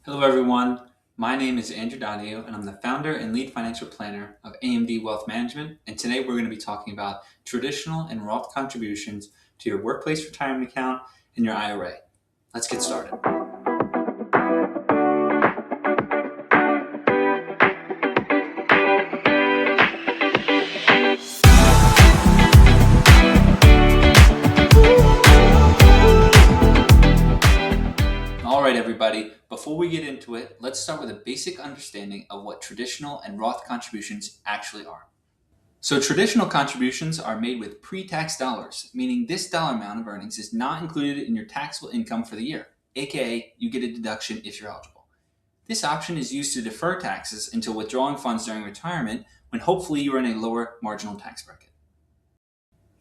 Hello everyone, my name is Andrew Donoghue and I'm the founder and lead financial planner of AMD Wealth Management, and today we're going to be talking about traditional and Roth contributions to your workplace retirement account and your IRA. Let's get started. Alright everybody, before we get into it, let's start with a basic understanding of what traditional and Roth contributions actually are. So traditional contributions are made with pre-tax dollars, meaning this dollar amount of earnings is not included in your taxable income for the year, aka you get a deduction if you're eligible. This option is used to defer taxes until withdrawing funds during retirement when hopefully you are in a lower marginal tax bracket.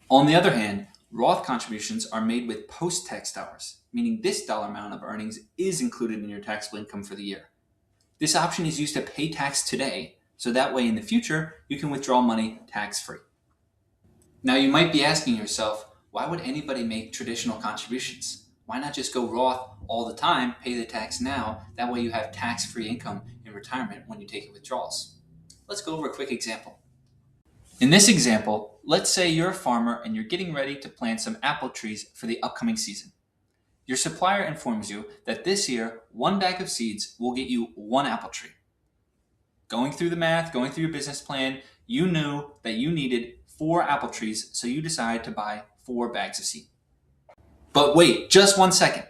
On the other hand, Roth contributions are made with post-tax dollars, meaning this dollar amount of earnings is included in your taxable income for the year. This option is used to pay tax today, so that way in the future you can withdraw money tax-free. Now you might be asking yourself, why would anybody make traditional contributions? Why not just go Roth all the time, pay the tax now, that way you have tax-free income in retirement when you take your withdrawals? Let's go over a quick example. In this example, let's say you're a farmer and you're getting ready to plant some apple trees for the upcoming season. Your supplier informs you that this year, one bag of seeds will get you one apple tree. Going through the math, going through your business plan, you knew that you needed 4 apple trees, so you decided to buy 4 bags of seed. But wait, just 1 second.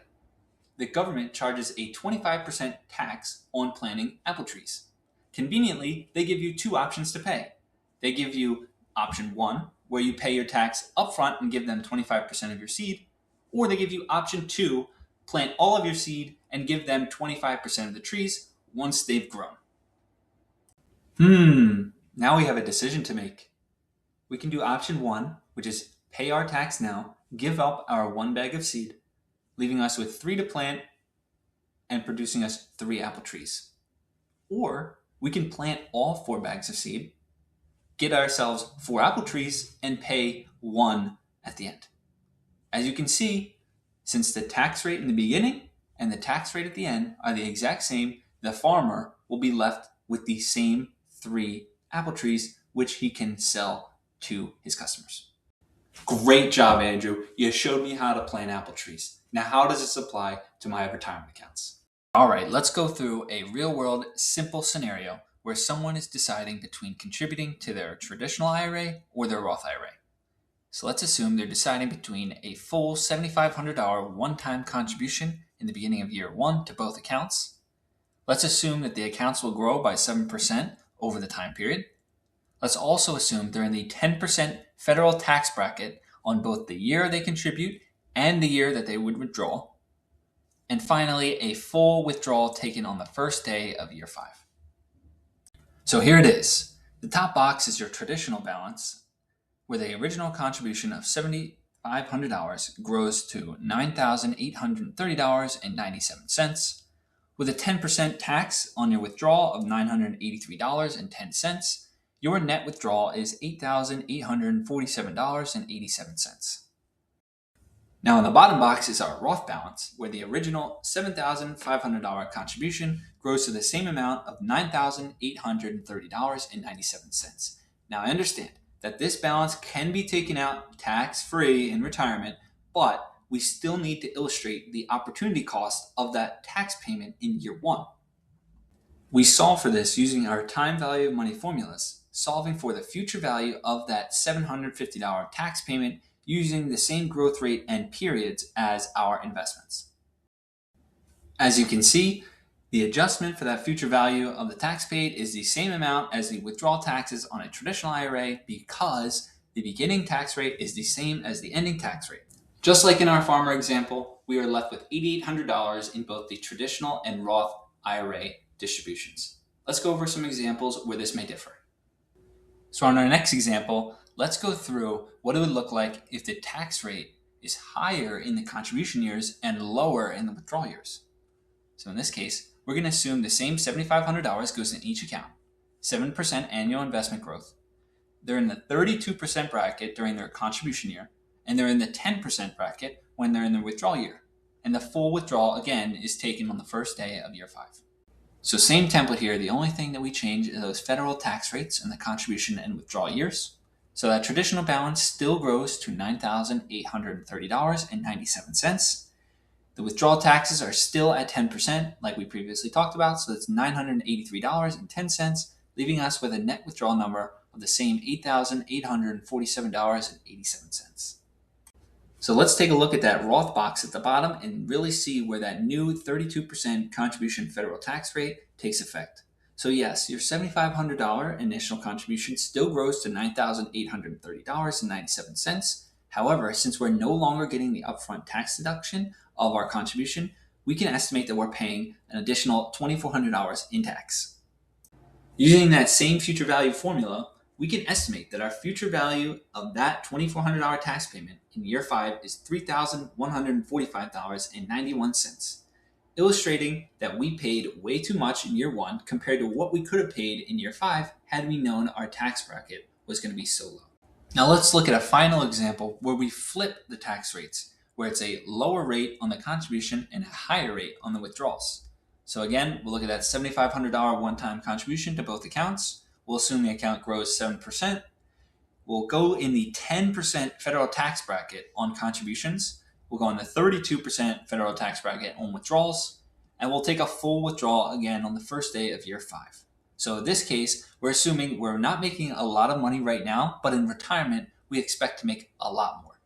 The government charges a 25% tax on planting apple trees. Conveniently, they give you 2 options to pay. They give you option 1, where you pay your tax upfront and give them 25% of your seed, or they give you option 2, plant all of your seed and give them 25% of the trees once they've grown. Now we have a decision to make. We can do option 1, which is pay our tax now, give up our 1 bag of seed, leaving us with 3 to plant and producing us 3 apple trees. Or we can plant all 4 bags of seed, get ourselves 4 apple trees, and pay 1 at the end. As you can see, since the tax rate in the beginning and the tax rate at the end are the exact same, the farmer will be left with the same 3 apple trees, which he can sell to his customers. Great job, Andrew. You showed me how to plant apple trees. Now, how does this apply to my retirement accounts? All right, let's go through a real-world simple scenario where someone is deciding between contributing to their traditional IRA or their Roth IRA. So let's assume they're deciding between a full $7,500 one-time contribution in the beginning of year 1 to both accounts. Let's assume that the accounts will grow by 7% over the time period. Let's also assume they're in the 10% federal tax bracket on both the year they contribute and the year that they would withdraw. And finally, a full withdrawal taken on the first day of year 5. So here it is. The top box is your traditional balance, where the original contribution of $7,500 grows to $9,830.97, with a 10% tax on your withdrawal of $983.10. Your net withdrawal is $8,847.87. Now on the bottom box is our Roth balance, where the original $7,500 contribution grows to the same amount of $9,830.97. Now I understand that this balance can be taken out tax-free in retirement, but we still need to illustrate the opportunity cost of that tax payment in year 1. We solve for this using our time value of money formulas, solving for the future value of that $750 tax payment using the same growth rate and periods as our investments. As you can see, the adjustment for that future value of the tax paid is the same amount as the withdrawal taxes on a traditional IRA because the beginning tax rate is the same as the ending tax rate. Just like in our farmer example, we are left with $8,800 in both the traditional and Roth IRA distributions. Let's go over some examples where this may differ. So on our next example, let's go through what it would look like if the tax rate is higher in the contribution years and lower in the withdrawal years. So in this case, we're going to assume the same $7,500 goes in each account, 7% annual investment growth. They're in the 32% bracket during their contribution year, and they're in the 10% bracket when they're in their withdrawal year. And the full withdrawal, again, is taken on the first day of year 5. So same template here. The only thing that we change is those federal tax rates and the contribution and withdrawal years. So that traditional balance still grows to $9,830.97. The withdrawal taxes are still at 10%, like we previously talked about, so that's $983.10, leaving us with a net withdrawal number of the same $8,847.87. So let's take a look at that Roth box at the bottom and really see where that new 32% contribution federal tax rate takes effect. So yes, your $7,500 initial contribution still grows to $9,830.97. However, since we're no longer getting the upfront tax deduction of our contribution, we can estimate that we're paying an additional $2,400 in tax. Using that same future value formula, we can estimate that our future value of that $2,400 tax payment in year 5 is $3,145.91, illustrating that we paid way too much in year 1 compared to what we could have paid in year 5 had we known our tax bracket was going to be so low. Now let's look at a final example where we flip the tax rates, where it's a lower rate on the contribution and a higher rate on the withdrawals. So again, we'll look at that $7,500 one-time contribution to both accounts. We'll assume the account grows 7%. We'll go in the 10% federal tax bracket on contributions. We'll go in the 32% federal tax bracket on withdrawals. And we'll take a full withdrawal again on the first day of year 5. So in this case, we're assuming we're not making a lot of money right now, but in retirement, we expect to make a lot more.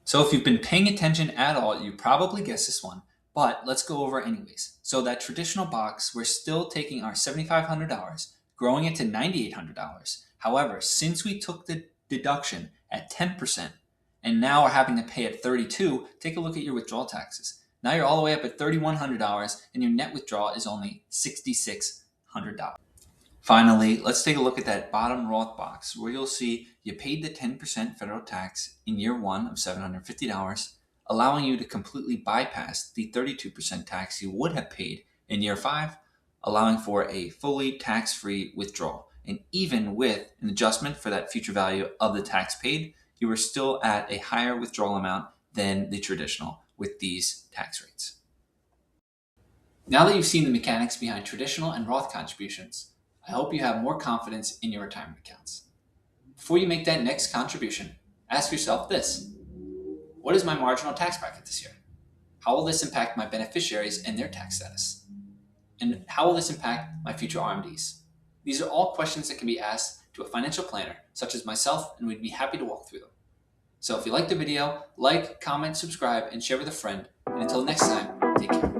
So if you've been paying attention at all, you probably guessed this one, but let's go over it anyways. So that traditional box, we're still taking our $7,500, growing it to $9,800. However, since we took the deduction at 10% and now are having to pay at 32%, take a look at your withdrawal taxes. Now you're all the way up at $3,100 and your net withdrawal is only $6,600. Finally, let's take a look at that bottom Roth box where you'll see you paid the 10% federal tax in year 1 of $750, allowing you to completely bypass the 32% tax you would have paid in year 5, allowing for a fully tax-free withdrawal. And even with an adjustment for that future value of the tax paid, you are still at a higher withdrawal amount than the traditional with these tax rates. Now that you've seen the mechanics behind traditional and Roth contributions, I hope you have more confidence in your retirement accounts. Before you make that next contribution, ask yourself this: what is my marginal tax bracket this year? How will this impact my beneficiaries and their tax status? And how will this impact my future RMDs? These are all questions that can be asked to a financial planner, such as myself, and we'd be happy to walk through them. So if you liked the video, like, comment, subscribe, and share with a friend. And until next time, take care.